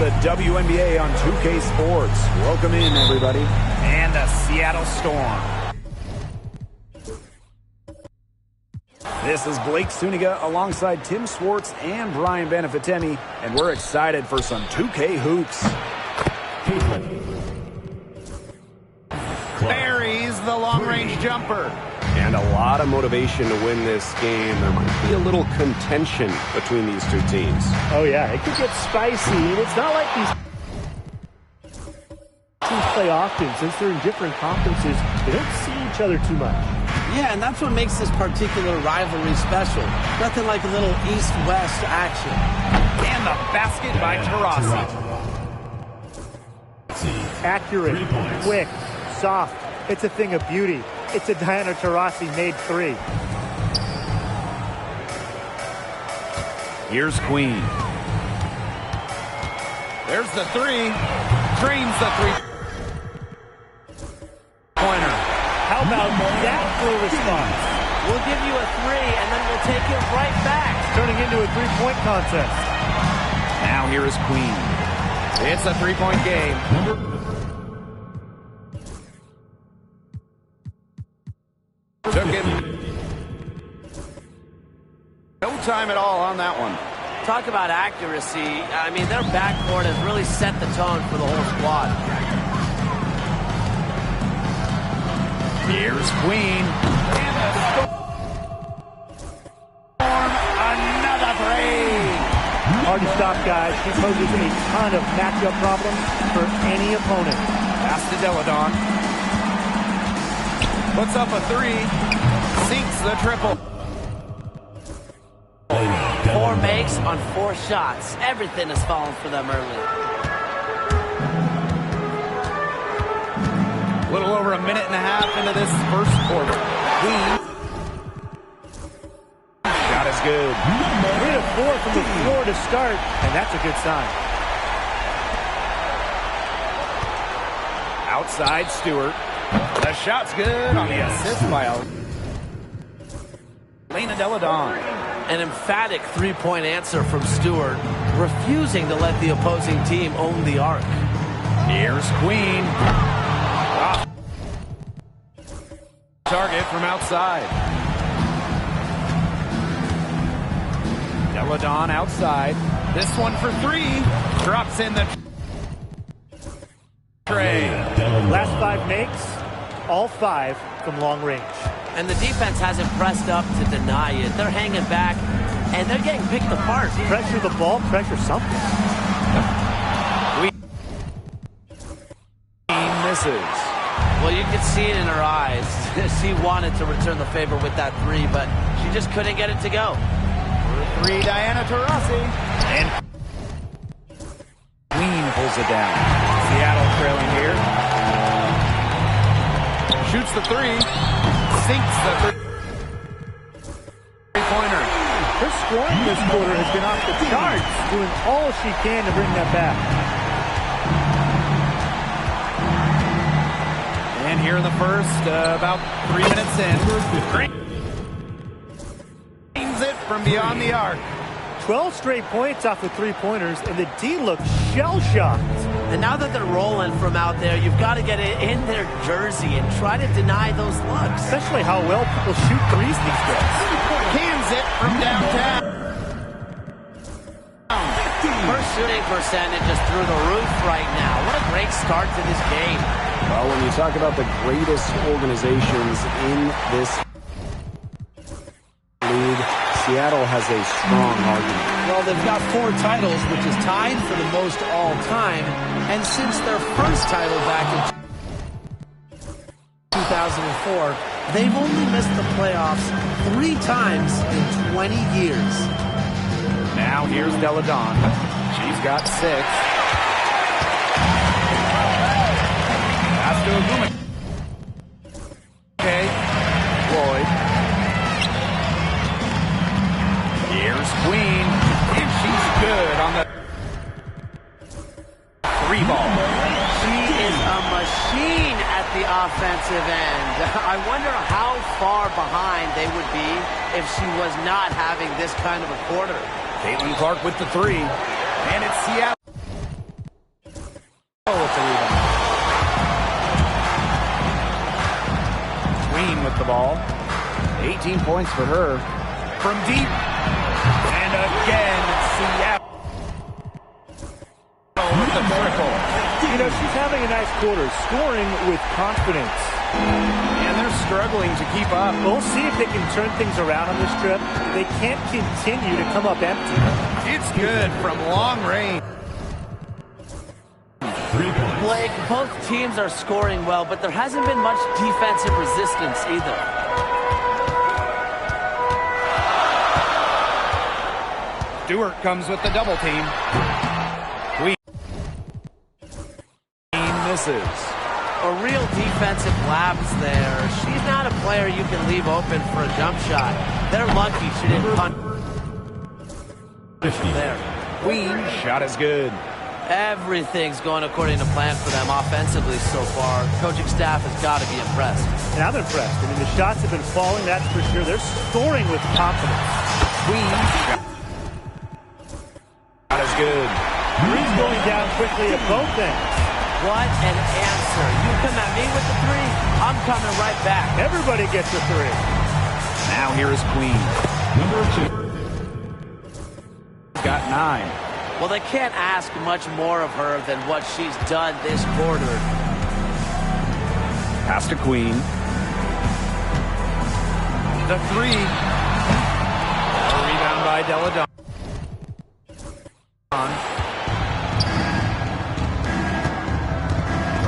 the WNBA on 2K Sports. Welcome in, everybody. And the Seattle Storm. This is Blake Suniga alongside Tim Swartz and Brian Benefitemi, and we're excited for some 2K hoops. Buries the long-range jumper. And a lot of motivation to win this game. There might be a little contention between these two teams. Oh, yeah, it could get spicy. And it's not like these teams play often. Since they're in different conferences, they don't see each other too much. Yeah, and that's what makes this particular rivalry special. Nothing like a little east-west action. And the basket by Taurasi. Accurate, quick, soft. It's a thing of beauty. It's a Diana Taurasi made three. Here's Queen. There's the three. Drains the three-pointer. How about that for a response? We'll give you a three, and then we'll take it right back. Turning into a three-point contest. Now here is Queen. It's a three-point game. Took him. No time at all on that one. Talk about accuracy. I mean, their backcourt has really set the tone for the whole squad. Here's Queen. And the Storm, another three. Hard to stop, guys. He poses a ton of matchup problems for any opponent. Pass to Deladon. Puts up a three. Sinks the triple. 4 makes on 4 shots. Everything has fallen for them early. A little over a minute and a half into this first quarter. Queen. Shot is good. 3 of 4 from the floor to start, and that's a good sign. Outside Stewart. The shot's good on the assist by Lena Deladon. An emphatic three-point answer from Stewart, refusing to let the opposing team own the arc. Here's Queen. Target from outside. Deladon outside. This one for three. Drops in the tray. Last 5 makes, all 5 from long range. And the defense hasn't pressed up to deny it. They're hanging back, and they're getting picked apart. Pressure the ball, pressure something. Queen misses. Well, you could see it in her eyes. She wanted to return the favor with that three, but she just couldn't get it to go. For three, Diana Taurasi. And Queen pulls it down. Seattle trailing here. Shoots the three. Sinks the three-pointer. Her scoring this quarter has been off the charts, doing all she can to bring that back. And here in the first, about 3 minutes in. Drains it from beyond the arc. 12 straight points off of three-pointers, and the D looks shell-shocked. And now that they're rolling from out there, you've got to get it in their jersey and try to deny those looks. Especially how well people shoot threes these days. Cans it from downtown. Her shooting percentage is through the roof right now. What a great start to this game. Well, when you talk about the greatest organizations in this league, Seattle has a strong argument. Well, they've got 4 titles, which is tied for the most all time. And since their first title back in 2004, they've only missed the playoffs 3 times in 20 years. Now here's Deladon. She's got 6. Pass to Aguma. Okay. Floyd. Here's Queen. And she's good on the 3 ball. She is a machine at the offensive end. I wonder how far behind they would be if she was not having this kind of a quarter. Caitlin Clark with the 3. And it's Seattle. with the rebound. Queen with the ball. 18 points for her. From deep. And again, Seattle with the triple. You know, she's having a nice quarter, scoring with confidence. And they're struggling to keep up. We'll see if they can turn things around on this trip. They can't continue to come up empty. It's good from long range. Blake, both teams are scoring well, but there hasn't been much defensive resistance either. Stewart comes with the double team. Queen misses. A real defensive lapse there. She's not a player you can leave open for a jump shot. They're lucky she didn't punt. There. Queen shot is good. Everything's going according to plan for them offensively so far. Coaching staff has got to be impressed. And I'm impressed. I mean, the shots have been falling, that's for sure. They're scoring with confidence. Queen shot is good. Three's going down quickly at both ends. What an answer. You come at me with the three, I'm coming right back. Everybody gets a three. Now here is Queen. Number 2. Got 9. Well, they can't ask much more of her than what she's done this quarter. Pass to Queen. The 3. A rebound by Deladon.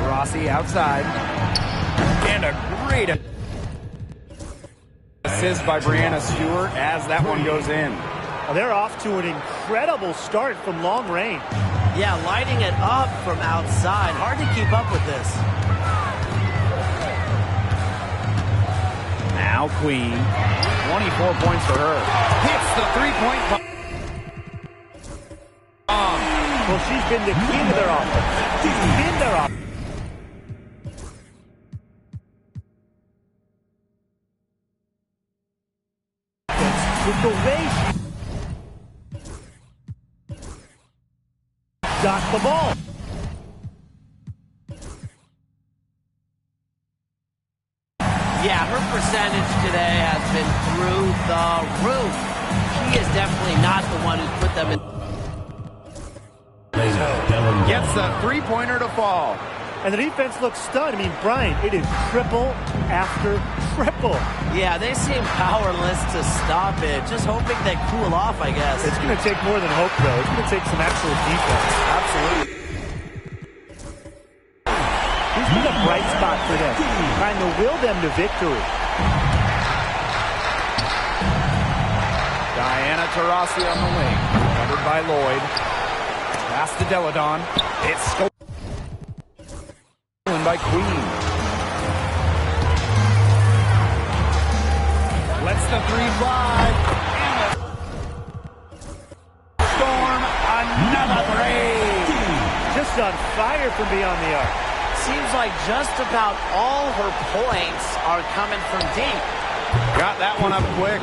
Rossi outside. And a great assist by Brianna Stewart as that one goes in. Well, they're off to an incredible start from long range. Yeah, lighting it up from outside. Hard to keep up with this. Now Queen. 24 points for her. Hits the three-point bomb. Well, she's been the key to their offense. She's been their offense. With the way she got the ball. Yeah, her percentage today has been through the roof. She is definitely not the one who's put them in. Gets the three-pointer to fall. And the defense looks stunned. I mean, Brian, it is triple after triple. Yeah, they seem powerless to stop it. Just hoping they cool off, I guess. It's going to take more than hope, though. It's going to take some actual defense. Absolutely. Who's been a bright spot for them? Trying to will them to victory. Diana Taurasi on the wing. Covered by Lloyd. Pass to Deladon. It's stolen by Queen. Lets the 3 fly. And the Storm, another 3. Just on fire from beyond the arc. Seems like just about all her points are coming from deep. Got that one up quick.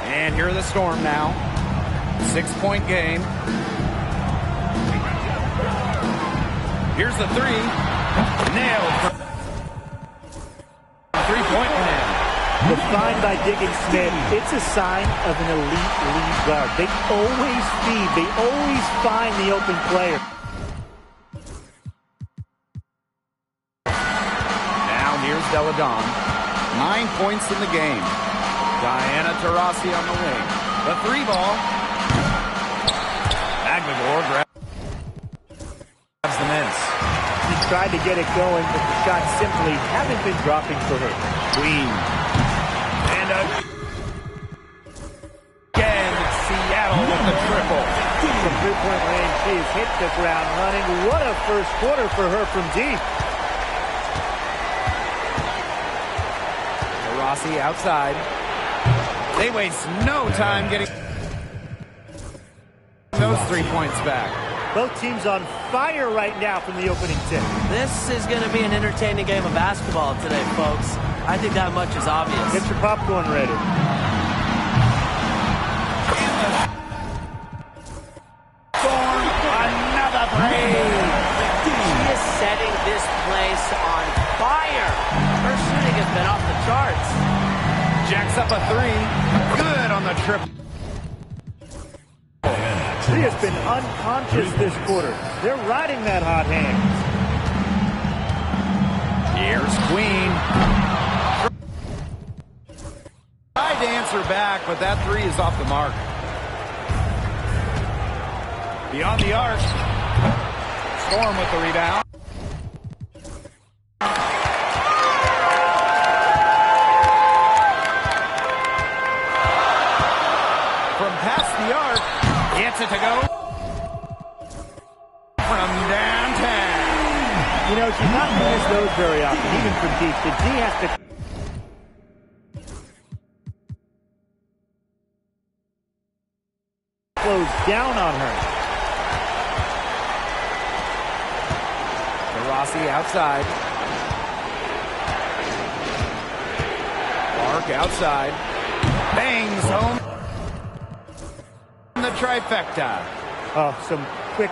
And here are the Storm now. 6-point game. Here's the 3. Nailed. 3-point win. Defined by Diggins Smith, it's a sign of an elite lead guard. They always feed. They always find the open player. Now here's Deladon. 9 points in the game. Diana Taurasi on the wing. The 3 ball. Aguilar grabs the miss. She tried to get it going, but the shots simply haven't been dropping for her. Queen. And again, Seattle with the triple. From three-point range, she has hit the ground running. What a first quarter for her from deep. Rossi outside. They waste no time getting those 3 points back. Both teams on fire right now from the opening tip. This is going to be an entertaining game of basketball today, folks. I think that much is obvious. Get your popcorn ready. In charts. Jacks up a three. Good on the trip. He has been unconscious this quarter. They're riding that hot hand. Here's Queen. Tried to answer back, but that three is off the mark. Beyond the arc. Storm with the rebound. From past the arc, gets it to go. From downtown. You know, she's not going to miss those very often, even from deep. The D has to close down on her. Rossi outside. Clark outside. Bangs home. The trifecta. Oh, some quick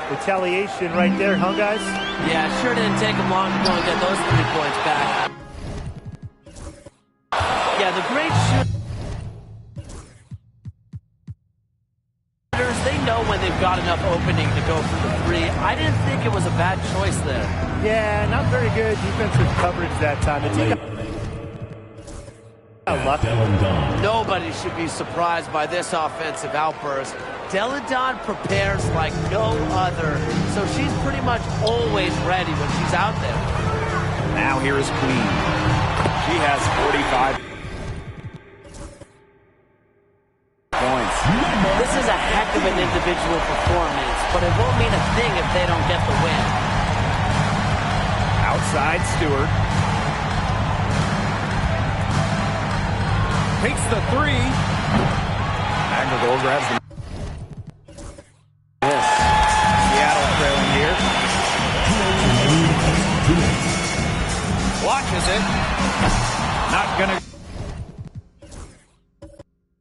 retaliation right there, huh, guys? Yeah, sure didn't take them long to go and get those 3 points back. Yeah, the great shooters, they know when they've got enough opening to go for the three. I didn't think it was a bad choice there. Yeah, not very good defensive coverage that time. The team Nobody should be surprised by this offensive outburst. Deladon prepares like no other, so she's pretty much always ready when she's out there. Now here is Queen. She has 45 points. This is a heck of an individual performance, but it won't mean a thing if they don't get the win. Outside Stewart. Takes the three. Magdalene grabs the miss. Seattle trailing here. Watches it. Not gonna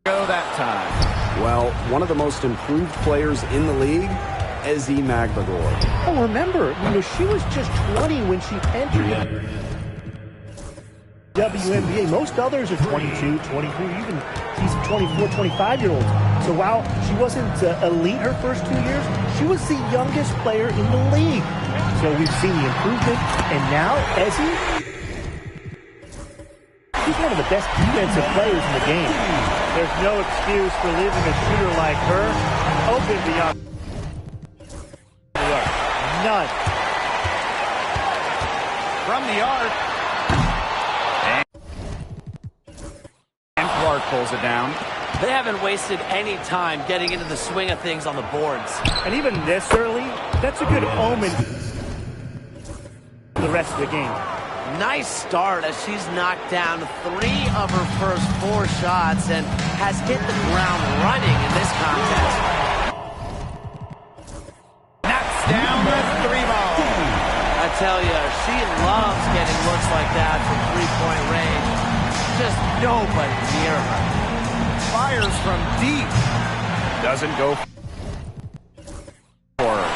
go that time. Well, one of the most improved players in the league, Ezi Magdalene. Oh, remember, she was just 20 when she entered WNBA. Most others are 22, 23, even these 24, 25-year-olds. So while she wasn't elite her first 2 years, she was the youngest player in the league. So we've seen the improvement, and now Ezi, she's one of the best defensive players in the game. There's no excuse for leaving a shooter like her open beyond the arc. None. From the arc. And Clark pulls it down. They haven't wasted any time getting into the swing of things on the boards. And even this early, that's a good omen for the rest of the game. Nice start as she's knocked down 3 of her first 4 shots and has hit the ground running in this contest. Knocks down the 3-ball. I tell you, she loves getting looks like that from 3-point range. Just nobody near her. Fires from deep. Doesn't go for her.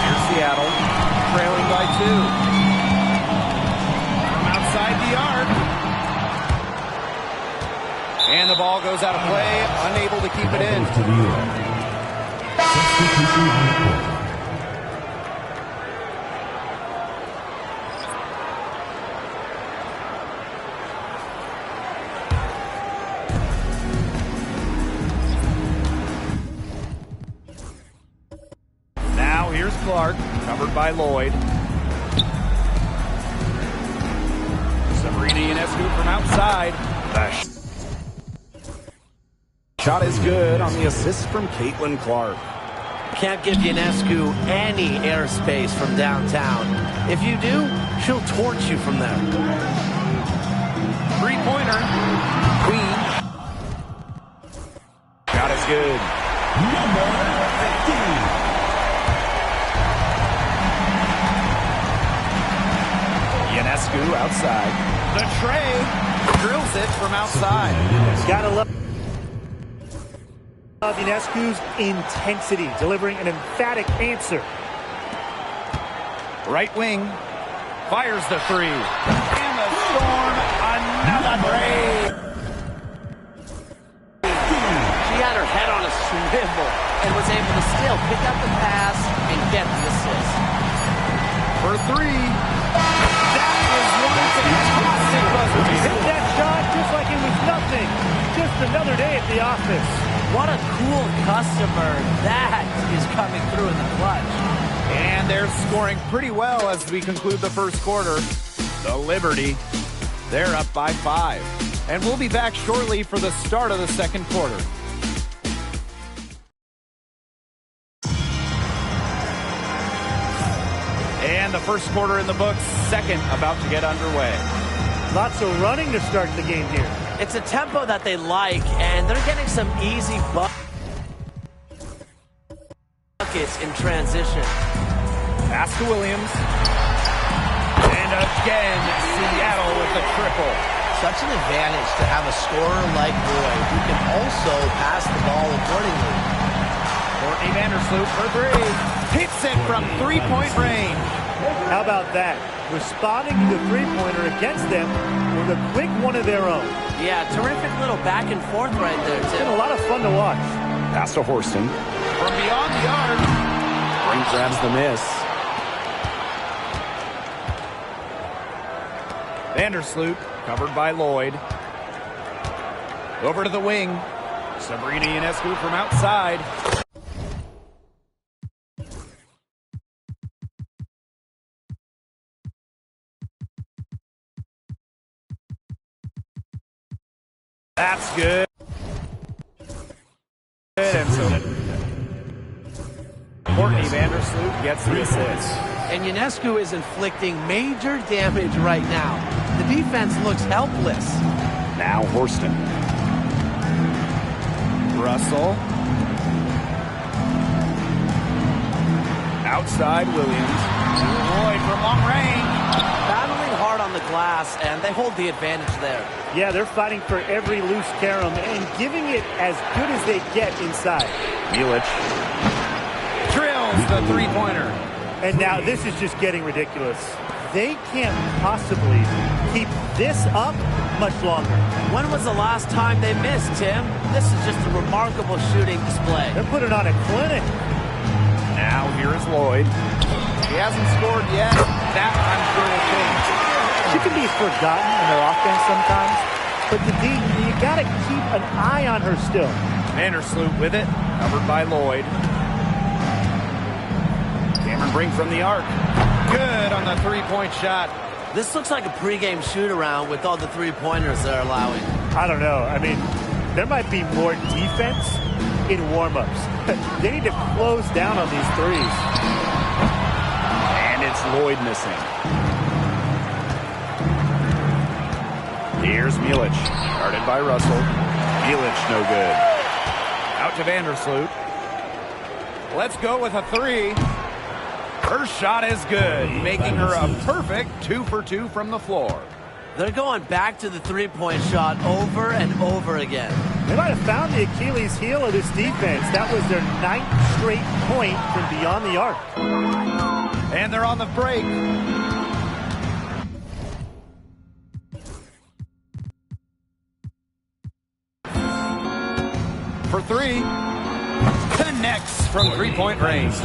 Here's Seattle, trailing by 2. From outside the arc. And the ball goes out of play, unable to keep it in. Now here's Clark, covered by Lloyd. Sabrina Ionescu from outside. The shot is good on the assist from Caitlin Clark. Can't give Ionescu any airspace from downtown. If you do, she'll torch you from there. 3-pointer. Queen. Shot is good. Number 15. Ionescu outside. The tray drills it from outside. Gotta love Ionescu's intensity, delivering an emphatic answer. Right wing fires the 3. And the Storm She had her head on a swivel and was able to still pick up the pass and get the assist. For three. That is one fantastic buzzer beater. Hit that shot just like it was nothing. Just another day at the office. What a cool customer that is coming through in the clutch. And they're scoring pretty well as we conclude the first quarter. The Liberty, they're up by 5. And we'll be back shortly for the start of the second quarter. And the first quarter in the books, second about to get underway. Lots of running to start the game here. It's a tempo that they like, and they're getting some easy buckets in transition. Pass to Williams. And again, Seattle with a triple. Such an advantage to have a scorer like Boyd who can also pass the ball accordingly. Courtney Vandersloot for three. Hits it from three-point range. How about that? Responding to the three-pointer against them with a quick one of their own. Yeah, terrific little back and forth right there, It's Tim. been a lot of fun to watch. Pass to Horston. From beyond the arc. Brink grabs the miss. Vandersloot covered by Lloyd. Over to the wing. Sabrina Ionescu from outside. That's good. And so Courtney Vandersloot gets the assist. And Ionescu is inflicting major damage right now. The defense looks helpless. Now Horston. Russell. Outside Williams. Lloyd from long range. Battling hard on the glass, and they hold the advantage there. Yeah, they're fighting for every loose carom and giving it as good as they get inside. Milic. Drills the three-pointer. And now this is just getting ridiculous. They can't possibly keep this up much longer. When was the last time they missed, Tim? This is just a remarkable shooting display. They're putting on a clinic. Now here is Lloyd. He hasn't scored yet. That I'm sure will change. She can be forgotten in their offense sometimes, but the D, you got to keep an eye on her still. Vandersloot with it, covered by Lloyd. Cameron Brink from the arc. Good on the three-point shot. This looks like a pregame shoot-around with all the three-pointers they're allowing. I don't know. I mean, there might be more defense in warm-ups. They need to close down on these threes. And it's Lloyd missing. Here's Milic. Guarded by Russell. Milic no good. Out to Vandersloot. Let's go with a three. Her shot is good, making her a perfect 2 for 2 from the floor. They're going back to the three-point shot over and over again. They might have found the Achilles heel of this defense. That was their 9th straight point from beyond the arc. And they're on the break. For three. Connects from three-point range.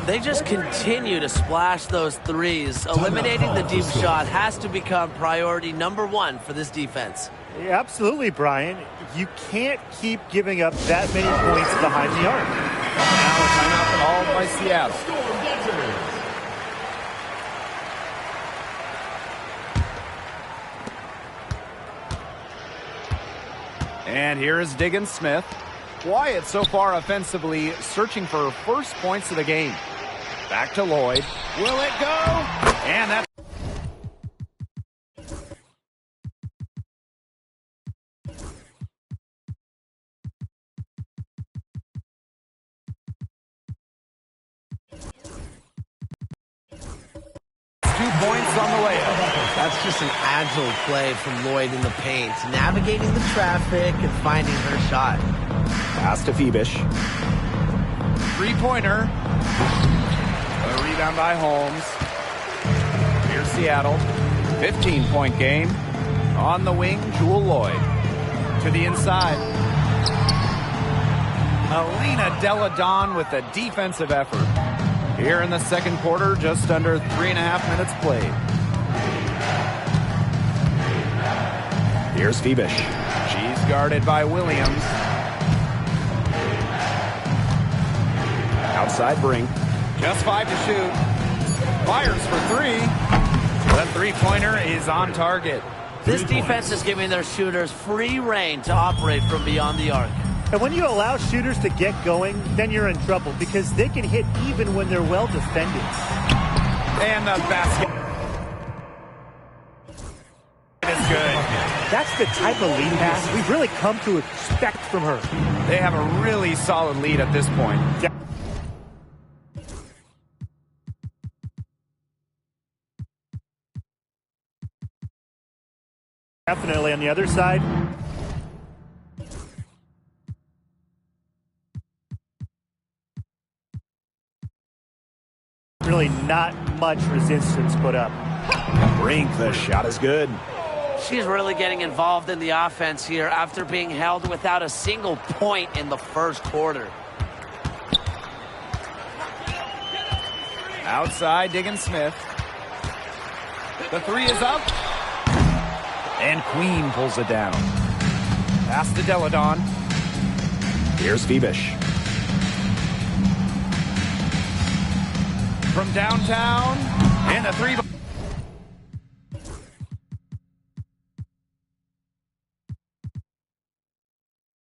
They just continue to splash those threes. Eliminating the deep shot has to become priority number 1 for this defense. Yeah, absolutely, Brian. You can't keep giving up that many points behind the arc. Now a timeout called by Seattle. And here is Diggins Smith. Quiet so far offensively, searching for first points of the game. Back to Lloyd. Will it go? And that's 2 points on the layup. That's just an agile play from Lloyd in the paint, navigating the traffic and finding her shot. Pass to Phoebish. Three-pointer. A rebound by Holmes. Here's Seattle. 15-point game. On the wing, Jewel Lloyd. To the inside. Alina Deladon with a defensive effort. Here in the second quarter, just under 3.5 minutes played. Here's Phoebish. She's guarded by Williams. Outside Brink. Just 5 to shoot. Fires for 3. The three-pointer is on target. This defense is giving their shooters free reign to operate from beyond the arc. And when you allow shooters to get going, then you're in trouble because they can hit even when they're well defended. And the basket is good. That's the type of lead pass we've really come to expect from her. They have a really solid lead at this point. Definitely on the other side. Really not much resistance put up. Brink, the shot is good. She's really getting involved in the offense here after being held without a single point in the first quarter. Outside, Diggins Smith. The three is up. And Queen pulls it down. Pass to Deladon. Here's Phoebish. From downtown. And the three.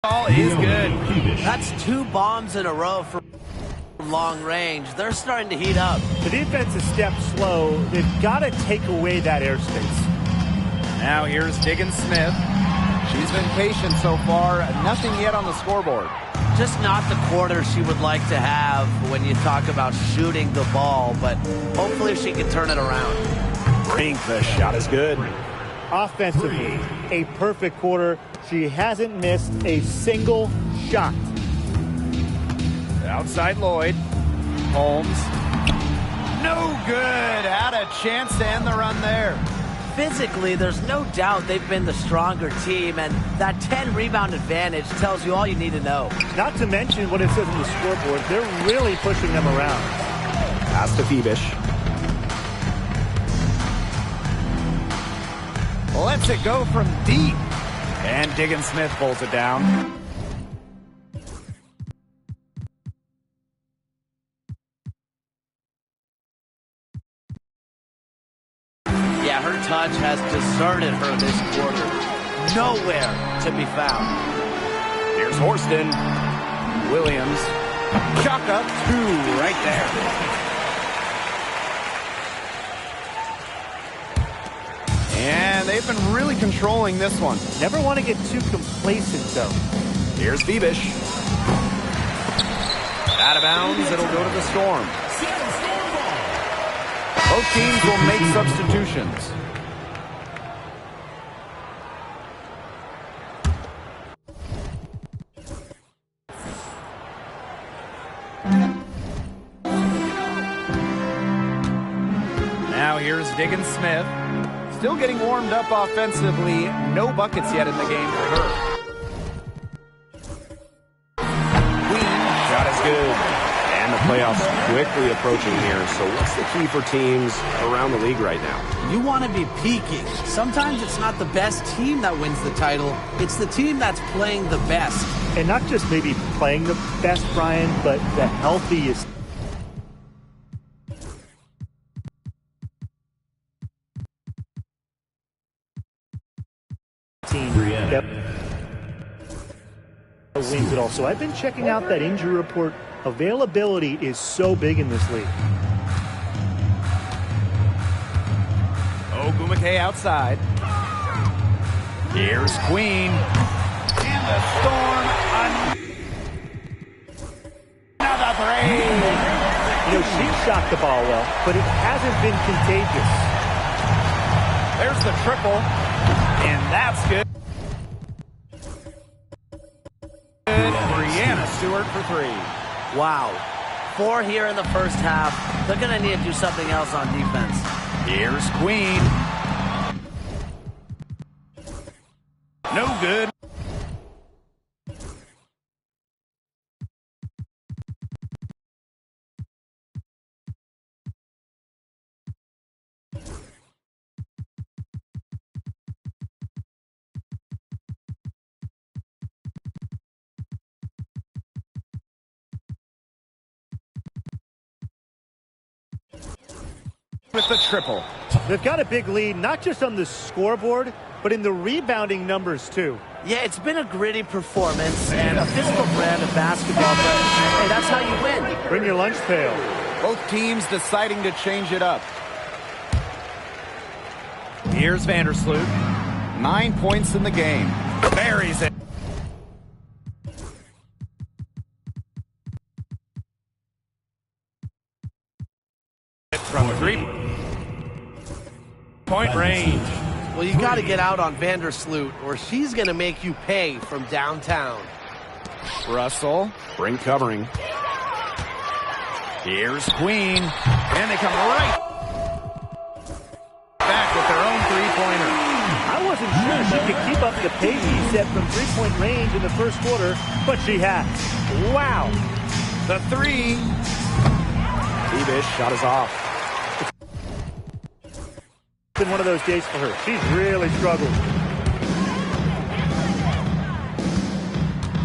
Ball is good. That's 2 bombs in a row from long range. They're starting to heat up. The defense is stepped slow. They've got to take away that airspace. Now here's Diggins Smith. She's been patient so far. Nothing yet on the scoreboard. Just not the quarter she would like to have when you talk about shooting the ball, but hopefully she can turn it around. Brink, the shot is good. Offensively, a perfect quarter. She hasn't missed a single shot. Outside Lloyd. Holmes. No good. Had a chance to end the run there. Physically, there's no doubt they've been the stronger team, and that 10-rebound advantage tells you all you need to know. Not to mention what it says on the scoreboard. They're really pushing them around. Pass to Phoebish. Lets it go from deep. And Diggins Smith pulls it down. Yeah, her touch has deserted her this quarter. Nowhere to be found. Here's Horston. Williams. Chalk up 2 right there. And they've been really controlling this one. Never want to get too complacent, though. Here's Phoebish. Out of bounds, it'll go to the Storm. Both teams will make substitutions. Now here's Diggins Smith. Still getting warmed up offensively. No buckets yet in the game for her. Queen, Shot is good. And the playoffs quickly approaching here. So what's the key for teams around the league right now? You want to be peaking. Sometimes it's not the best team that wins the title. It's the team that's playing the best. And not just maybe playing the best, Brian, but the healthiest. Team that wins it all. So I've been checking out that injury report. Availability is so big in this league. Ogumake outside. Here's Queen. And the Storm. Another three. You know, she shot the ball well, but it hasn't been contagious. There's the triple. And that's good. Brianna Stewart for 3. Wow. 4 here in the first half. They're going to need to do something else on defense. Here's Queen. No good. With the triple. They've got a big lead, not just on the scoreboard, but in the rebounding numbers, too. Yeah, it's been a gritty performance and a physical brand of basketball, but hey, that's how you win. Bring your lunch pail. Both teams deciding to change it up. Here's Vandersloot. 9 points in the game. Buries it. From 3-point range. Well, you got to get out on Vandersloot, or she's going to make you pay from downtown. Russell. Bring covering. Here's Queen. And they come right back with their own three-pointer. I wasn't sure she could keep up the pace he set from three-point range in the first quarter, but she has. Wow. The three. Beavish shot is off. It's been one of those days for her. She's really struggled.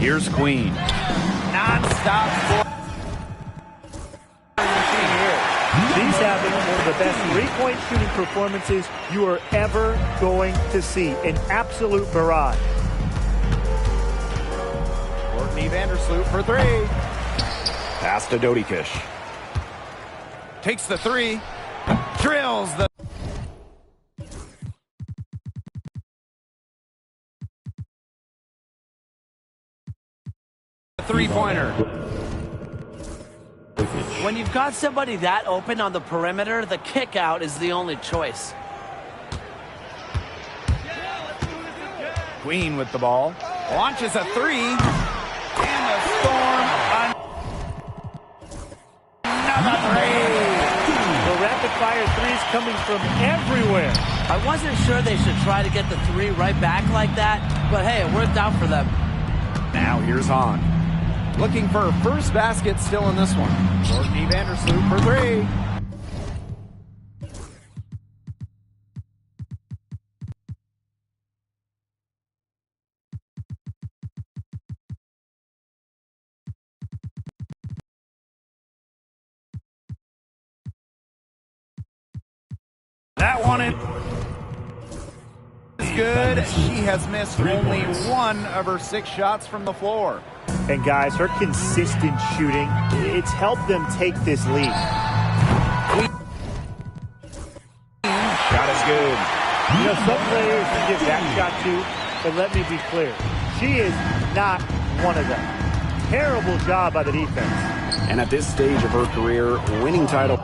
Here's Queen. Non-stop score. She's having one of the best three-point shooting performances you are ever going to see. An absolute barrage. Courtney Vandersloot for three. Pass to Dodikish. Takes the three. Drills the... three-pointer. When you've got somebody that open on the perimeter, the kick out is the only choice. Queen with the ball. Launches a three. And the Storm. Another three. The rapid-fire threes coming from everywhere. I wasn't sure they should try to get the three right back like that, but hey, it worked out for them. Now here's Hahn. Looking for her first basket still in this one. Courtney Vandersloot for three. That one is good. She has missed only one of her 6 shots from the floor. And guys, her consistent shooting, it's helped them take this lead. Shot is good. You know, some players you give that shot to, but let me be clear, she is not one of them. Terrible job by the defense. And at this stage of her career, winning title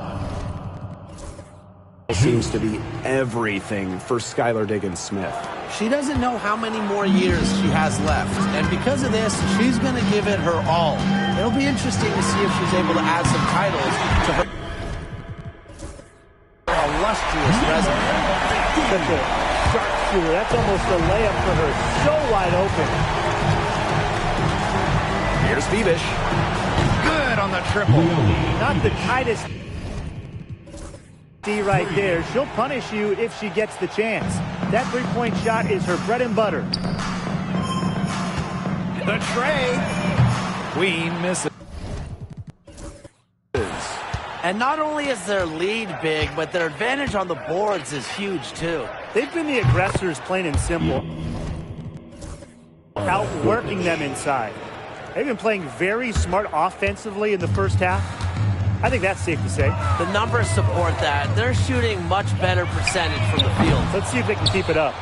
seems to be everything for Skylar Diggins-Smith. She doesn't know how many more years she has left, and because of this, she's going to give it her all. It'll be interesting to see if she's able to add some titles to her illustrious resume. Such a sharp shooter. That's almost a layup for her. So wide open. Here's Beavish. Good on the triple. Not the tightest D right there. She'll punish you if she gets the chance. That three-point shot is her bread and butter. The tray. Queen misses. And not only is their lead big, but their advantage on the boards is huge, too. They've been the aggressors, plain and simple, outworking them inside. They've been playing very smart offensively in the first half. I think that's safe to say. The numbers support that. They're shooting much better percentage from the field. Let's see if they can keep it up.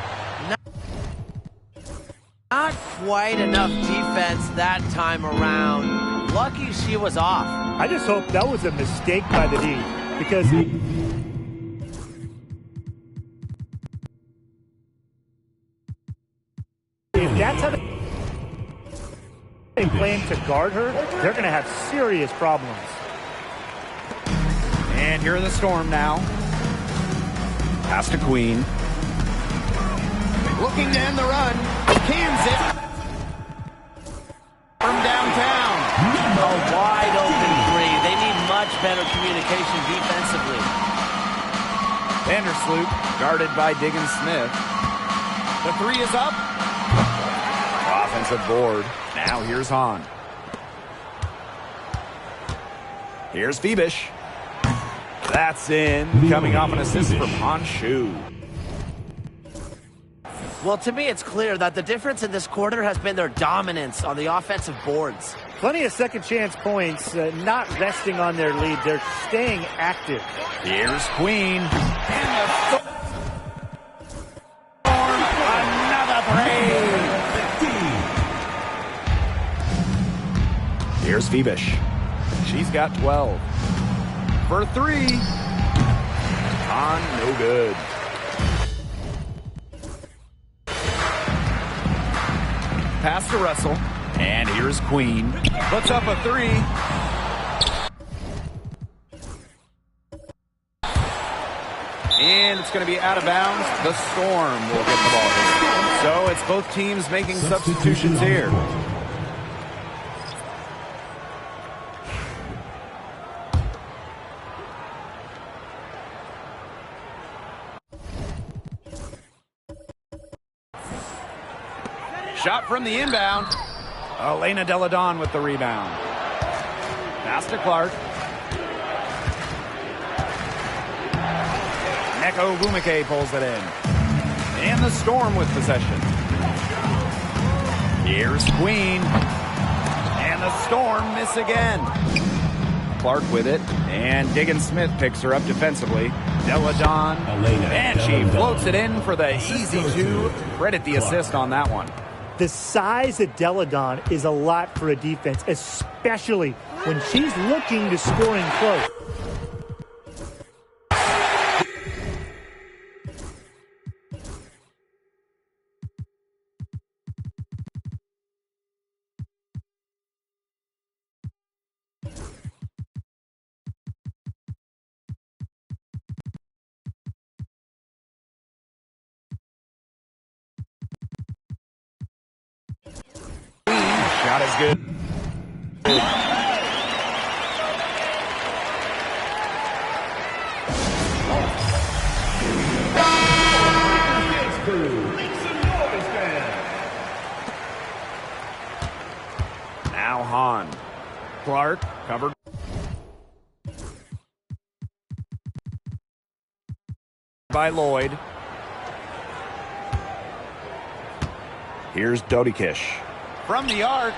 Not quite enough defense that time around. Lucky she was off. I just hope that was a mistake by the D, because if that's how they plan to guard her, they're going to have serious problems. And here are the Storm now. Pass to Queen. Looking to end the run. Can't better communication defensively. Vandersloot guarded by Diggins Smith. The three is up. Offensive board. Now here's Hahn. Here's Phoebish. That's in. Coming off an assist from Honshu. Well, to me, it's clear that the difference in this quarter has been their dominance on the offensive boards. Plenty of second chance points, not resting on their lead. They're staying active. Here's Queen. And the storm. Another three. Here's Phoebish. She's got 12. For three. On, no good. Pass to Russell. And here's Queen. Puts up a three. And it's going to be out of bounds. The Storm will get the ball here. So it's both teams making substitutions here. Shot from the inbound. Elena Deladon with the rebound. Pass to Clark. Neko Bumake pulls it in. And the Storm with possession. Here's Queen. And the Storm miss again. Clark with it. And Diggins Smith picks her up defensively. Deladon. And she floats it in for the easy two. Credit the assist on that one. The size of Deladon is a lot for a defense, especially when she's looking to scoring close. Shot is good. Now Hahn. Clark covered by Lloyd. Here's Dodikish. From the arc.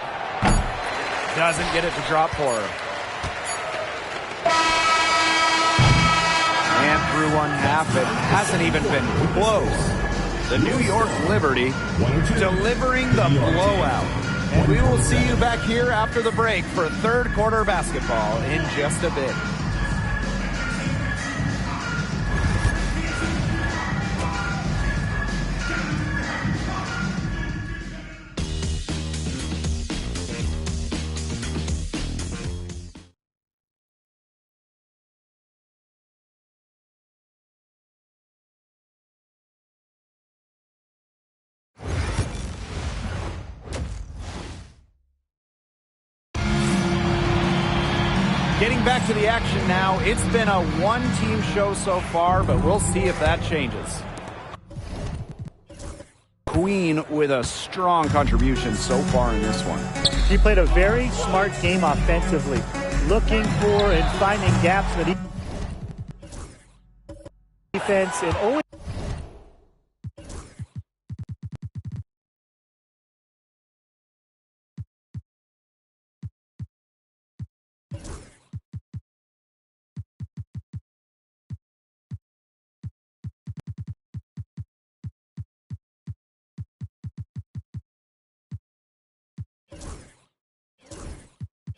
Doesn't get it to drop for her. And through one half, it hasn't even been close. The New York Liberty delivering the blowout. And we will see you back here after the break for third quarter basketball in just a bit. Getting back to the action now. It's been a one-team show so far, but we'll see if that changes. Queen with a strong contribution so far in this one. She played a very smart game offensively, looking for and finding gaps in the defense and always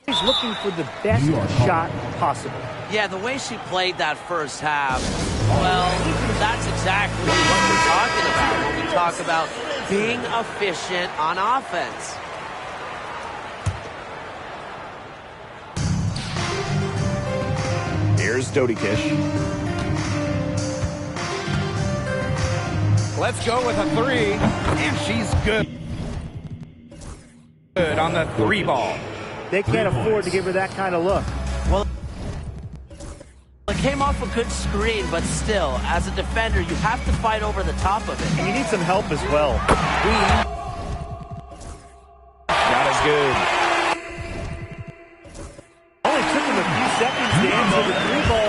He's looking for the best shot possible. Yeah, the way she played that first half, well, that's exactly what we're talking about when we talk about being efficient on offense. Here's Dodikish. Let's go with a three, and she's good. Good on the three ball. They can't afford to give her that kind of look. Well, came off a good screen, but still, as a defender, you have to fight over the top of it. And you need some help as well. Not as good. Only took him a few seconds to answer the three ball.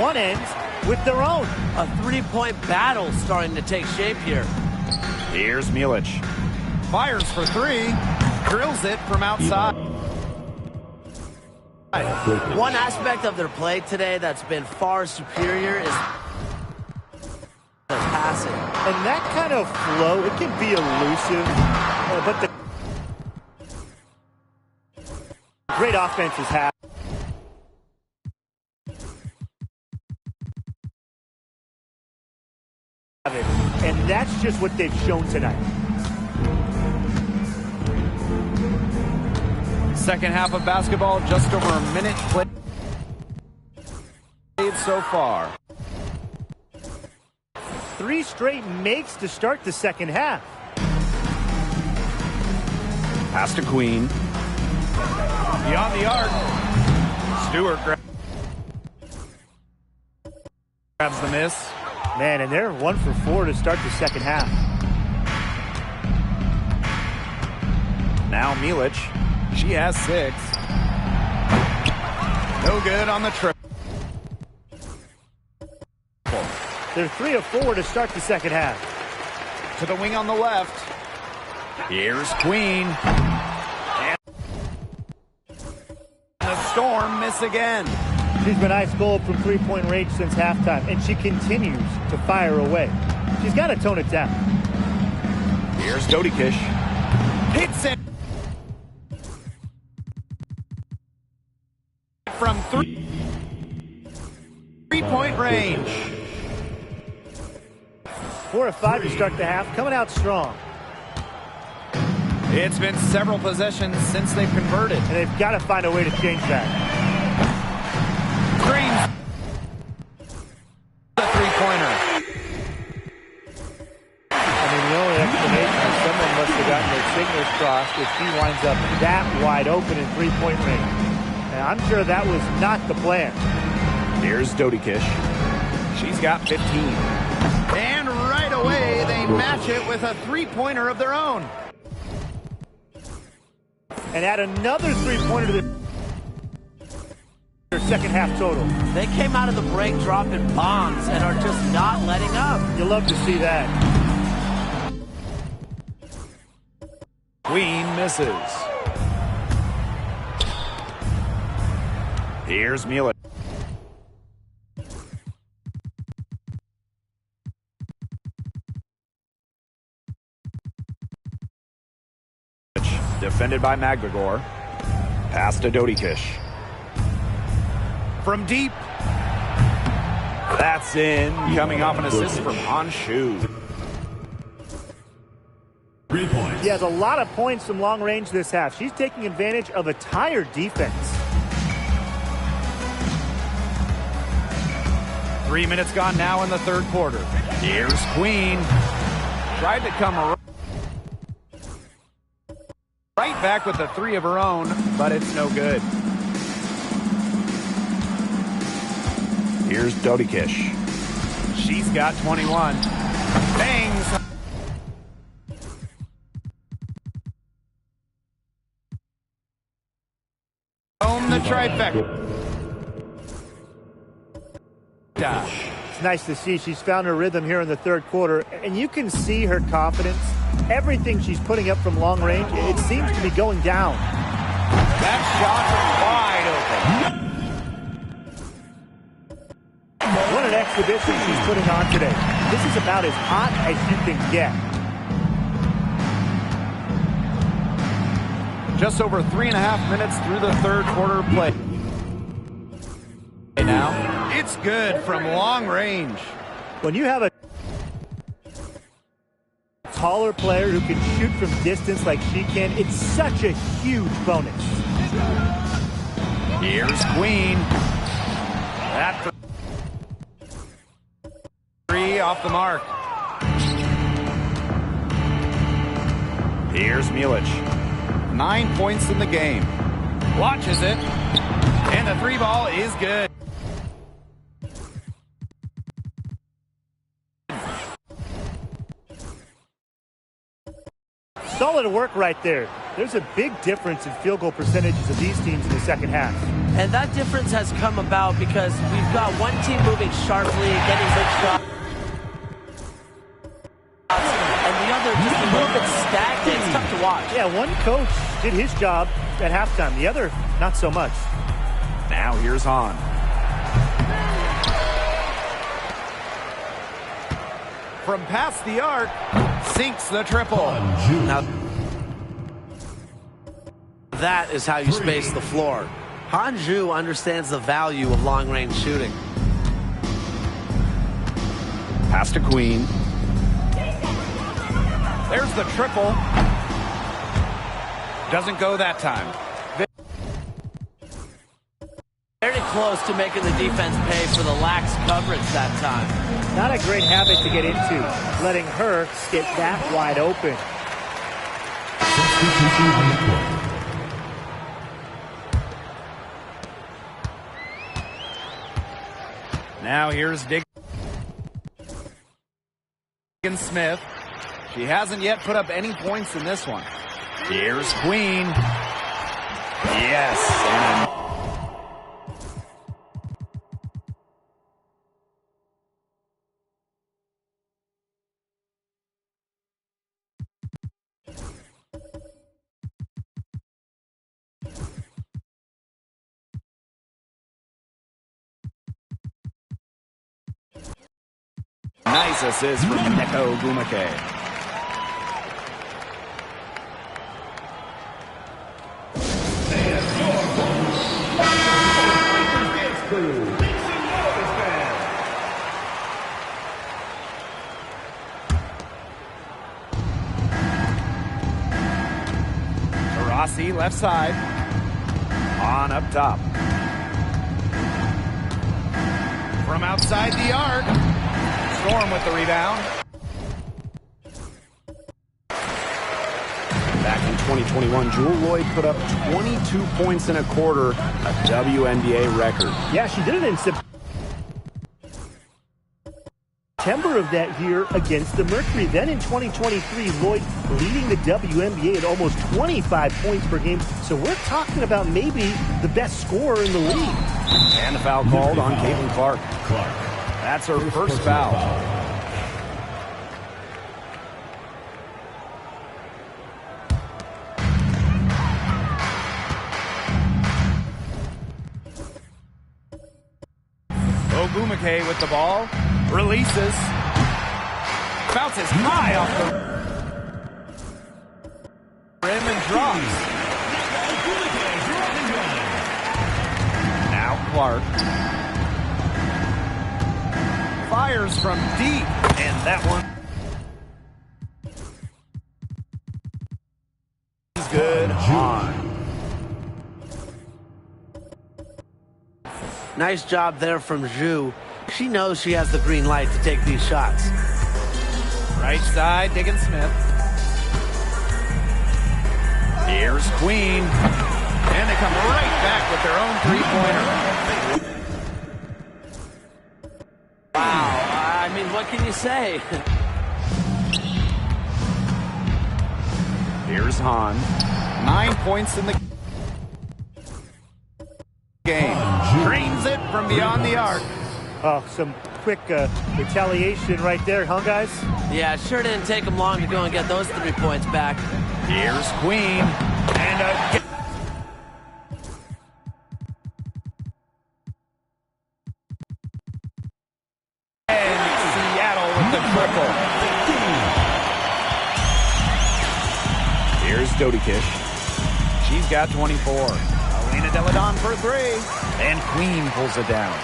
One ends with their own. A three-point battle starting to take shape here. Here's Milic. Fires for three. Drills it from outside. One aspect of their play today that's been far superior is their passing. And that kind of flow, it can be elusive, but the great offenses have. And that's just what they've shown tonight. Second half of basketball, just over a minute played so far. 3 straight makes to start the second half. Pass to Queen. Beyond the arc. Stewart grabs the miss. Man, and they're 1 for 4 to start the second half. Now Milic. She has 6. No good on the trip. They're 3 of 4 to start the second half. To the wing on the left. Here's Queen. And the Storm miss again. She's been ice cold from three-point range since halftime, and she continues to fire away. She's got to tone it down. Here's Dodikish. Hits it. From three-point range. 4 of 5 to start the half, coming out strong. It's been several possessions since they've converted. And they've got to find a way to change that. Green's the three-pointer. I mean, the only explanation is someone must have gotten their signals crossed if she winds up that wide open in three-point range. And I'm sure that was not the plan. Here's Dodikish. She's got 15. And right away, they match it with a three-pointer of their own. And add another three-pointer to their second half total. They came out of the break dropping bombs and are just not letting up. You love to see that. Queen misses. Here's Milic. Defended by McGregor. Pass to Dodikish. From deep. That's in. Coming off an assist from Honshu. 3 points. She has a lot of points from long range this half. She's taking advantage of a tired defense. 3 minutes gone now in the third quarter. Here's Queen. Tried to come right back with the three of her own, but it's no good. Here's Dodikish. She's got 21. Bangs. Home the trifecta. It's nice to see she's found her rhythm here in the third quarter, and you can see her confidence. Everything she's putting up from long range, it seems to be going down. That shot is wide open. What an exhibition she's putting on today. This is about as hot as you can get. Just over 3.5 minutes through the third quarter play. Now, it's good from long range. When you have a taller player who can shoot from distance like she can, it's such a huge bonus. Here's Queen. That three off the mark. Here's Milic. 9 points in the game. Launches it. And the three ball is good. Solid work right there. There's a big difference in field goal percentages of these teams in the second half. And that difference has come about because we've got one team moving sharply, getting big shots, and the other just a little bit stagnant. It's tough to watch. Yeah, one coach did his job at halftime. The other, not so much. Now here's Hahn. From past the arc, sinks the triple. Now, that is how you space the floor. Hanju understands the value of long-range shooting. Pass to Queen. There's the triple. Doesn't go that time. Very close to making the defense pay for the lax coverage that time. Not a great habit to get into, letting her get that wide open. Now here's Diggins Smith. She hasn't yet put up any points in this one. Here's Queen. Yes. And nice assist from Neko Gumake. Tarasi left side. On up top. From outside the arc. Storm with the rebound. Back in 2021, Jewel Lloyd put up 22 points in a quarter, a WNBA record. Yeah, she did it in September of that year against the Mercury. Then in 2023, Lloyd leading the WNBA at almost 25 points per game. So we're talking about maybe the best scorer in the league. And the foul called on Caitlin Clark. That's her first foul. Ogumake with the ball. Releases. Bounces high off the rim and drops. Now Clark. Fires from deep, and that one is good on. Nice job there from Zhu. She knows she has the green light to take these shots. Right side, Diggins Smith. Here's Queen. And they come right back with their own three-pointer. Wow, I mean, what can you say? Here's Hahn. 9 points in the game. Drains it from beyond the arc. Oh, some quick retaliation right there, huh, guys? Yeah, it sure didn't take them long to go and get those 3 points back. Here's Queen. And Seattle with the triple. Here's Dodikish. She's got 24. Alina Deladon for 3. And Queen pulls it down.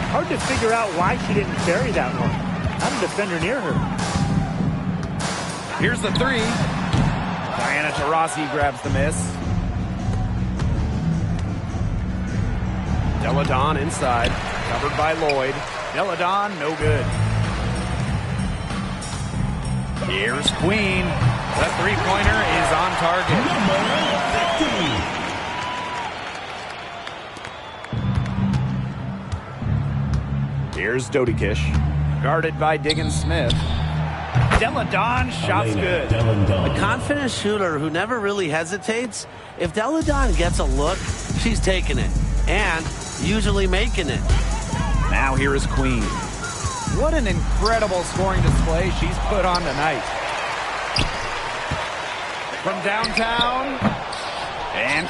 Hard to figure out why she didn't carry that one. Not a defender near her. Here's the 3. Diana Taurasi grabs the miss. Deladon inside. Covered by Lloyd. Deladon, no good. Here's Queen. The three-pointer is on target. Here's Dodikish. Guarded by Diggins Smith. Deladon, shot's good. A confident shooter who never really hesitates. If Deladon gets a look, she's taking it. And usually making it. Now here is Queen. What an incredible scoring display she's put on tonight. From downtown. And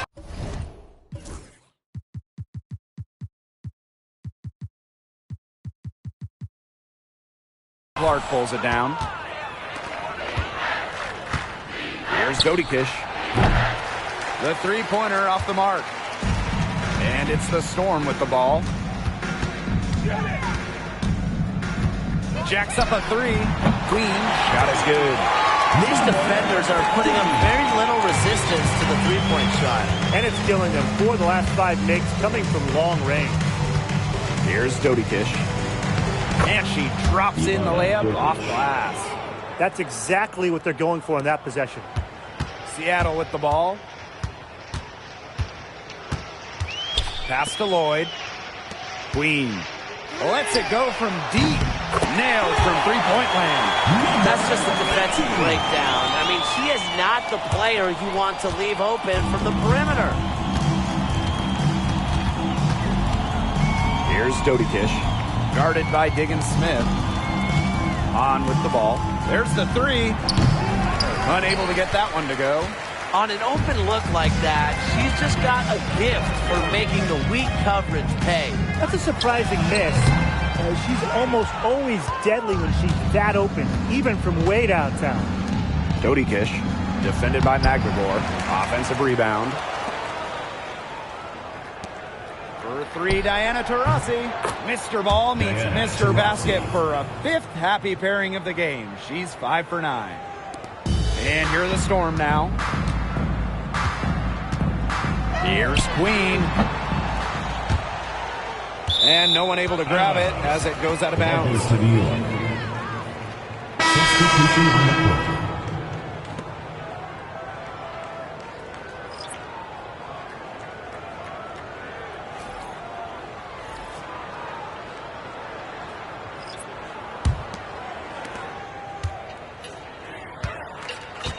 Clark pulls it down. Here's Dodikish. The three-pointer off the mark. And it's the Storm with the ball. Jacks up a three. Queen, shot is good. These defenders are putting up very little resistance to the three-point shot. And it's killing them. 4 of the last 5 makes coming from long range. Here's Dodikish. And she drops in the layup off glass. That's exactly what they're going for in that possession. Seattle with the ball. Pass to Lloyd. Queen lets it go from deep. Nailed from three-point land. That's just a defensive breakdown. I mean, she is not the player you want to leave open from the perimeter. Here's Dodikish. Guarded by Diggins Smith. On with the ball. There's the three. Unable to get that one to go. On an open look like that, she's just got a gift for making the weak coverage pay. That's a surprising miss. She's almost always deadly when she's that open, even from way downtown. Dodikish, defended by McGregor. Offensive rebound. For three, Diana Taurasi. Mr. Ball meets Mr. Basket for a 5th happy pairing of the game. She's 5 for 9. And here are the Storm now. Here's Queen. And no one able to grab it as it goes out of bounds.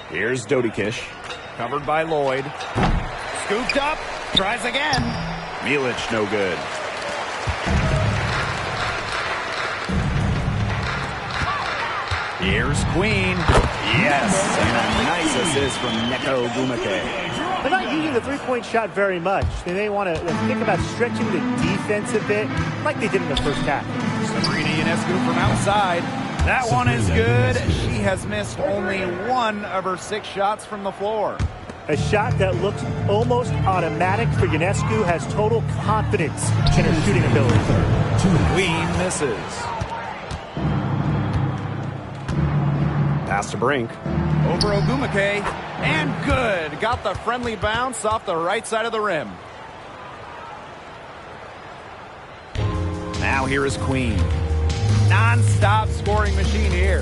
Here's Dodikish. Covered by Lloyd. Scooped up. Tries again. Milic, no good. Here's Queen. Yes, and a nice assist from Neko Gumake. They're not using the three-point shot very much. They may want to think about stretching the defense a bit, like they did in the first half. Sabrina Ionescu from outside. That one is good. She has missed only 1 of her 6 shots from the floor. A shot that looks almost automatic for Ionescu, has total confidence in her shooting ability. Queen misses. Pass to Brink. Over Ogumake. And good. Got the friendly bounce off the right side of the rim. Now here is Queen. Non-stop scoring machine here.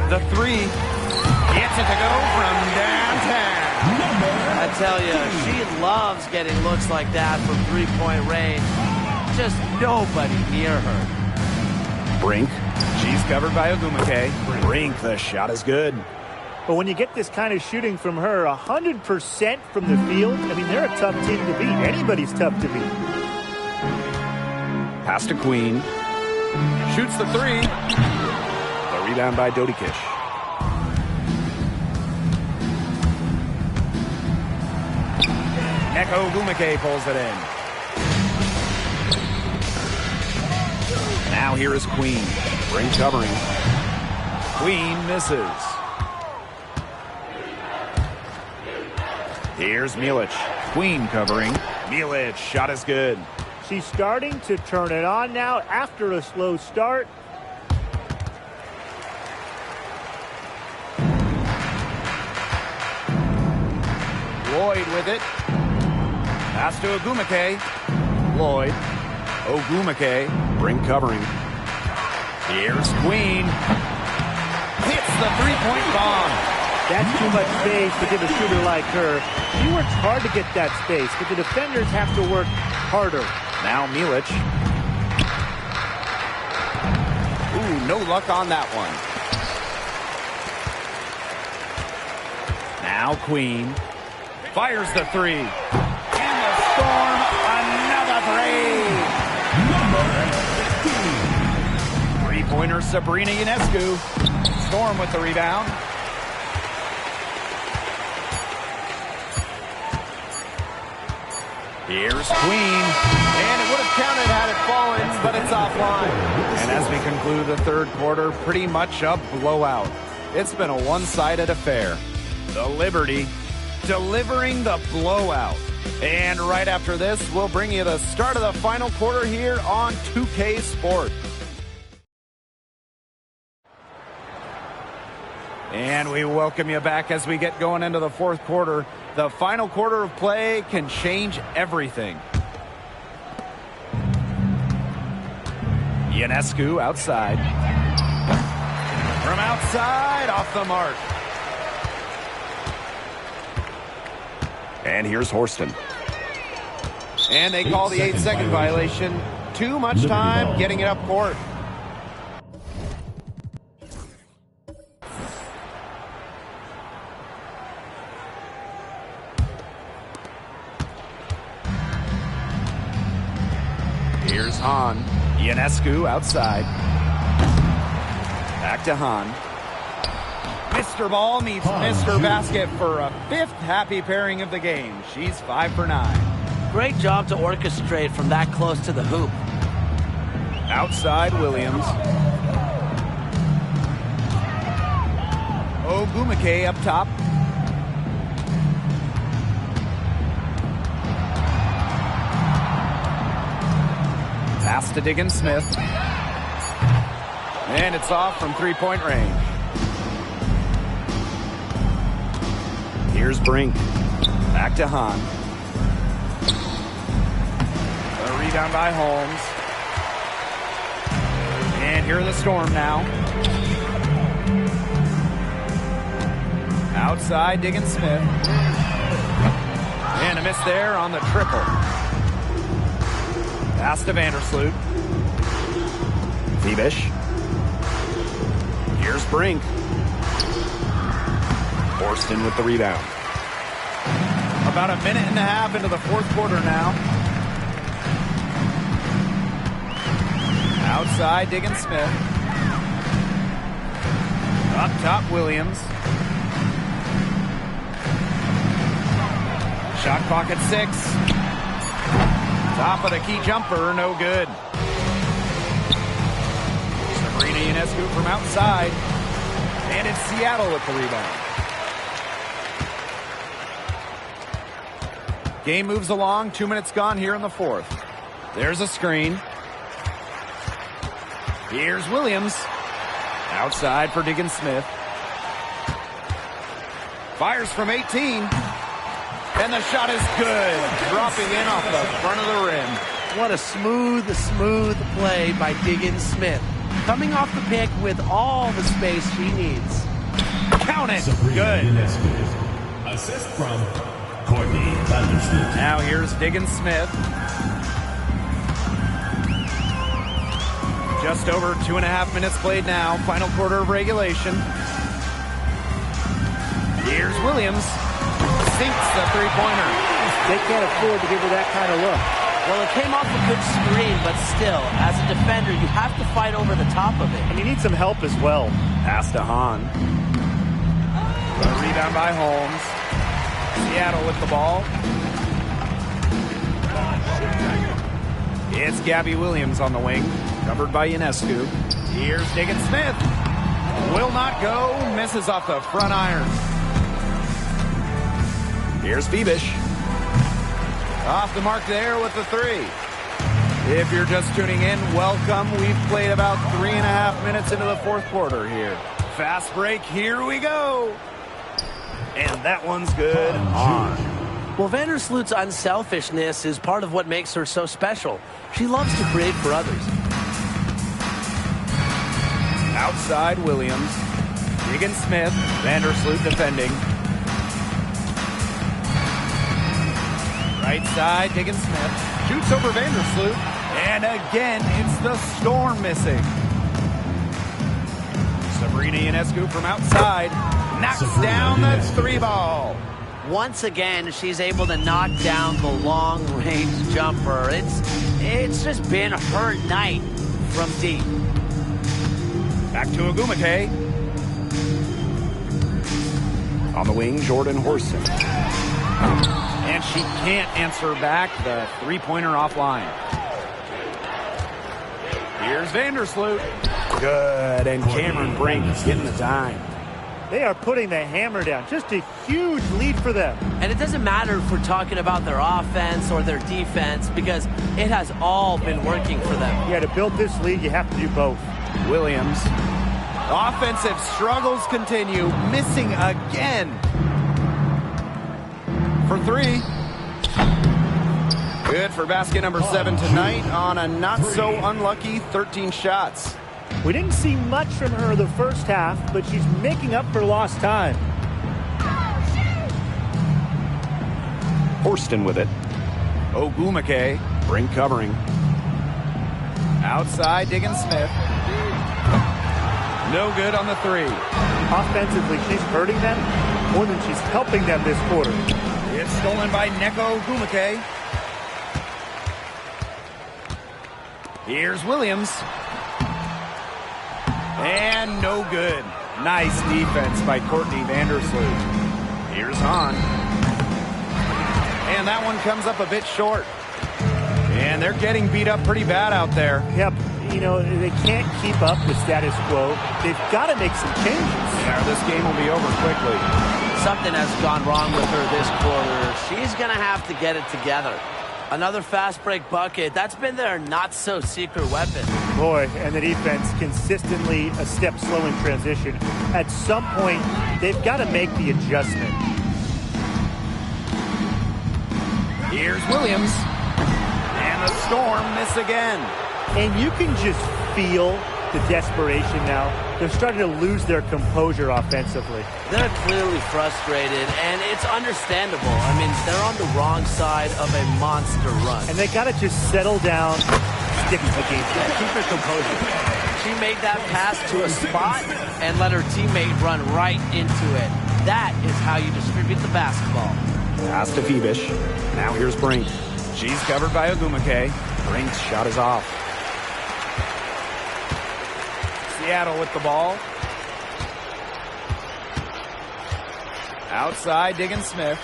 The three. Gets it to go from downtown. I tell you, she loves getting looks like that from three-point range. Just nobody near her. Brink. She's covered by Ogumake. Brink, the shot is good. But when you get this kind of shooting from her, 100% from the field, I mean, they're a tough team to beat. Anybody's tough to beat. Pass to Queen. Shoots the three. The rebound by Dodikish. Neko Gumake pulls it in. Now here is Queen. Brink covering. Queen misses. Here's Milic. Queen covering. Milic, shot is good. She's starting to turn it on now after a slow start. Lloyd with it. Pass to Ogumake. Lloyd. Ogumake. Brink covering. Here's Queen. the three-point bomb. That's too much space to give a shooter like her. She works hard to get that space, but the defenders have to work harder. Now Milic. Ooh, no luck on that one. Now Queen. Fires the three. And the Storm, another three. Number 15. Three-pointer Sabrina Ionescu. Storm with the rebound. Here's Queen. And it would have counted had it fallen, but it's offline. And as we conclude the third quarter, pretty much a blowout. It's been a one-sided affair. The Liberty delivering the blowout. And right after this, we'll bring you the start of the final quarter here on 2K Sport. And we welcome you back as we get going into the fourth quarter. The final quarter of play can change everything. Ionescu outside. From outside, off the mark. And here's Horston. And they call the 8-second violation. Too much time getting it up court. Here's Hahn. Ionescu outside. Back to Hahn. Mr. Ball meets Mr. Basket for a fifth happy pairing of the game. She's 5 for 9. Great job to orchestrate from that close to the hoop. Outside Williams. Ogumake up top. Pass to Diggins Smith. And it's off from three-point range. Here's Brink. Back to Hahn. A rebound by Holmes. And here are the Storm now. Outside Diggins Smith. And a miss there on the triple. Pass to Vandersloot. Thiebish. Here's Brink. Horston with the rebound. About a minute and a half into the fourth quarter now. Outside Diggins Smith. Up top Williams. Shot clock at 6. Top of the key jumper, no good. Sabrina Ionescu from outside. And it's Seattle with the rebound. Game moves along. 2 minutes gone here in the fourth. There's a screen. Here's Williams. Outside for Diggins Smith. Fires from 18. And the shot is good. Dropping in off the front of the rim. What a smooth play by Diggins Smith. Coming off the pick with all the space she needs. Count it. Good. Good. Assist from Courtney Vandersloot. Now here's Diggins Smith. Just over 2.5 minutes played now. Final quarter of regulation. Here's Williams. Sinks the three-pointer. They can't afford to give her that kind of look. Well, it came off a good screen, but still, as a defender, you have to fight over the top of it. And you need some help as well. Pass to Hahn. A rebound by Holmes. Seattle with the ball. It's Gabby Williams on the wing. Covered by Ionescu. Here's Diggins Smith. Will not go. Misses off the front iron. Here's Thiebish. Off the mark there with the three. If you're just tuning in, welcome. We've played about 3.5 minutes into the fourth quarter here. Fast break. Here we go. And that one's good on. Well, Vandersloot's unselfishness is part of what makes her so special. She loves to create for others. Outside Williams. Diggins-Smith, Vandersloot defending. Right side, Diggins-Smith shoots over Vandersloot. And again, it's the Storm missing. Sabrina Ionescu from outside knocks down the 3-ball. Once again, she's able to knock down the long-range jumper. It's just been her night from deep. Back to Ogumake. On the wing, Jordan Horston. And she can't answer back the three-pointer offline. Here's Vandersloot. Good, and Cameron Brink getting the dime. They are putting the hammer down. Just a huge lead for them. And it doesn't matter if we're talking about their offense or their defense, because it has all been working for them. Yeah, to build this lead, you have to do both. Williams. Offensive struggles continue. Missing again. For 3. Good for basket number 7 tonight on a not-so-unlucky 13 shots. We didn't see much from her the first half, but she's making up for lost time. Horston with it. Ogumake. Brink covering. Outside, Diggins-Smith. No good on the 3. Offensively, she's hurting them more than she's helping them this quarter. It's stolen by Neko Ogumake. Here's Williams. And no good. Nice defense by Courtney Vandersloot. Here's Hahn. And that one comes up a bit short. And they're getting beat up pretty bad out there. Yep, you know, they can't keep up the status quo. They've got to make some changes. Yeah, this game will be over quickly. Something has gone wrong with her this quarter. She's going to have to get it together. Another fast break bucket. That's been their not-so-secret weapon. Boy, and the defense consistently a step slow in transition. At some point, they've got to make the adjustment. Here's Williams. And the Storm miss again. And you can just feel the desperation now. They're starting to lose their composure offensively. They're clearly frustrated, and it's understandable. I mean, they're on the wrong side of a monster run. And they got to just settle down, stick to the game, keep their composure. She made that pass to a spot and let her teammate run right into it. That is how you distribute the basketball. Pass to Phoebish. Now here's Brink. She's covered by Ogumake. Brink's shot is off. Seattle with the ball. Outside, Diggins-Smith.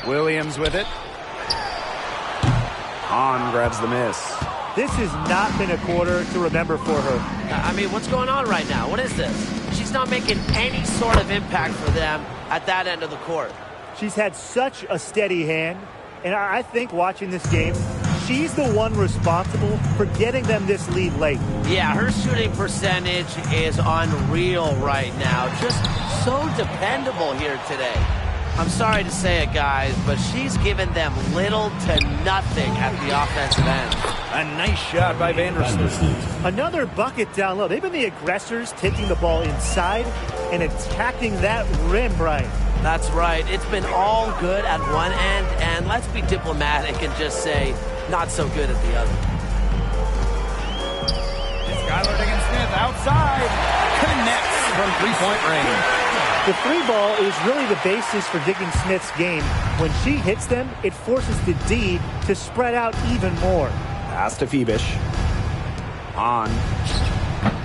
Williams with it. Hahn grabs the miss. This has not been a quarter to remember for her. I mean, what's going on right now? What is this? She's not making any sort of impact for them at that end of the court. She's had such a steady hand, and I think watching this game, she's the one responsible for getting them this lead late. Yeah, her shooting percentage is unreal right now. Just so dependable here today. I'm sorry to say it, guys, but she's given them little to nothing at the offensive end. A nice shot by Vandersloot. Another bucket down low. They've been the aggressors, taking the ball inside and attacking that rim, Brian. That's right. It's been all good at one end, and let's be diplomatic and just say not so good at the other. It's Skylar Diggins-Smith outside. Connects from three-point range. The 3-ball is really the basis for Diggins-Smith's game. When she hits them, it forces the D to spread out even more. Pass to Phoebish. On.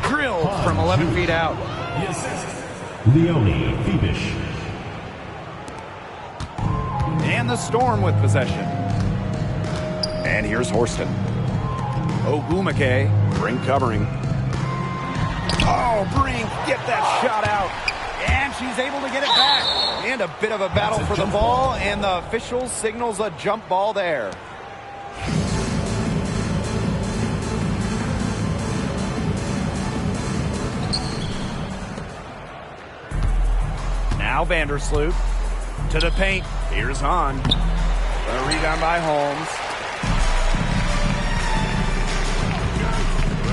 Drilled from 11 feet out. The assist, Leonie Phoebish. And the Storm with possession. And here's Horston. Ogumake. Brink covering. Oh, Brink, get that shot out. And she's able to get it back. And a bit of a battle for the ball, and the official signals a jump ball there. Now Vandersloot to the paint. Here's Hahn. A rebound by Holmes.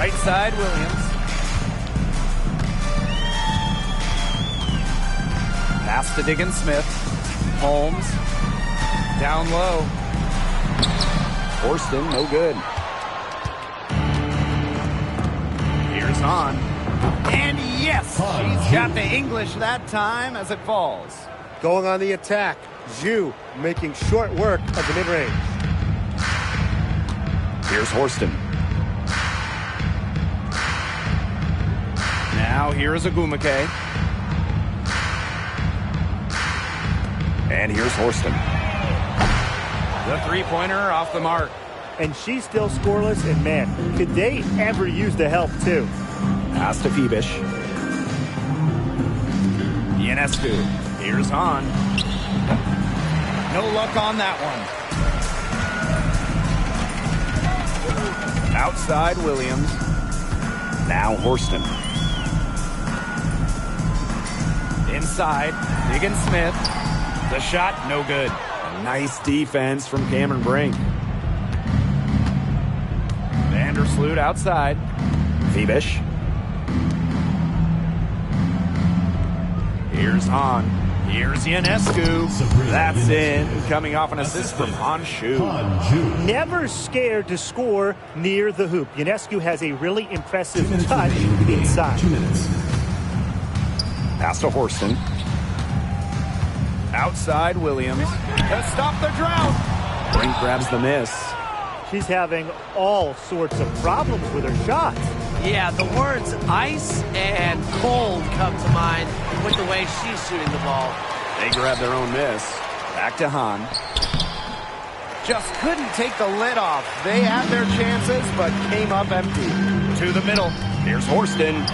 Right side, Williams. Pass to Diggins Smith. Holmes. Down low. Horston, no good. Here's on. And yes, she's got the English that time as it falls. Going on the attack. Zhu making short work of the mid-range. Here's Horston. Now here's Agumake. And here's Horston. The three-pointer off the mark. And she's still scoreless, and man, could they ever use the help too? Pass to Phoebish. Ionescu. Here's on. No luck on that one. Outside Williams. Now Horston. Inside, Diggins Smith. The shot, no good. Nice defense from Cameron Brink. Vandersloot outside. Phoebish. Here's Hahn. Here's Ionescu. That's in. Coming off an assist from Han Shu. Never scared to score near the hoop. Ionescu has a really impressive touch inside. 2 minutes. Pass to Horston. Outside Williams. To stop the drought. Brink grabs the miss. She's having all sorts of problems with her shots. Yeah, the words ice and cold come to mind with the way she's shooting the ball. They grab their own miss. Back to Hahn. Just couldn't take the lid off. They had their chances, but came up empty. To the middle. Here's Horston.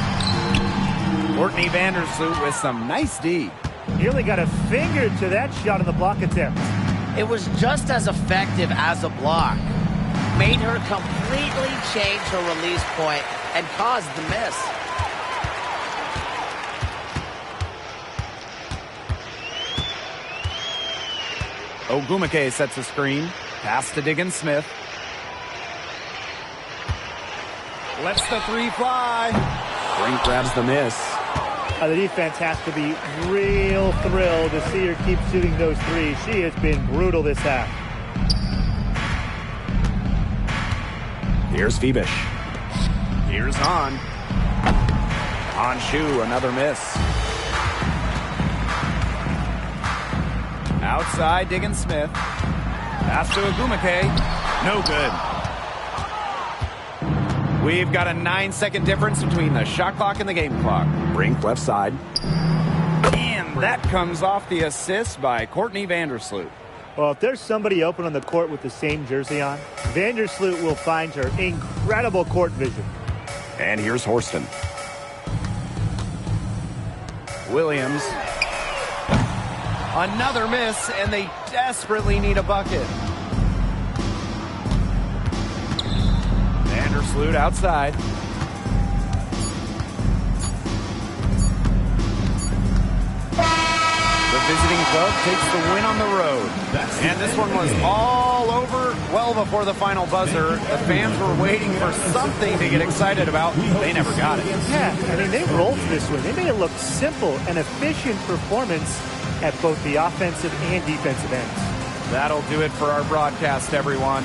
Courtney Vandersloot with some nice D. Nearly got a finger to that shot on the block attempt. It was just as effective as a block. Made her completely change her release point and caused the miss. Ogumake sets a screen. Pass to Diggins Smith. Lets the three fly. Brink grabs the miss. The defense has to be real thrilled to see her keep shooting those threes. She has been brutal this half. Here's Phoebish. Here's on. On Shu, another miss. Outside, Diggins Smith. Pass to Agumake. No good. We've got a 9-second difference between the shot clock and the game clock. Brink left side. And that comes off the assist by Courtney Vandersloot. Well, if there's somebody open on the court with the same jersey on, Vandersloot will find her incredible court vision. And here's Horston. Williams. Another miss, and they desperately need a bucket. Vandersloot outside. The visiting club takes the win on the road. And this one was all over well before the final buzzer. The fans were waiting for something to get excited about. They never got it. Yeah, I mean, they rolled this one. They made it look simple and efficient performance at both the offensive and defensive ends. That'll do it for our broadcast, everyone.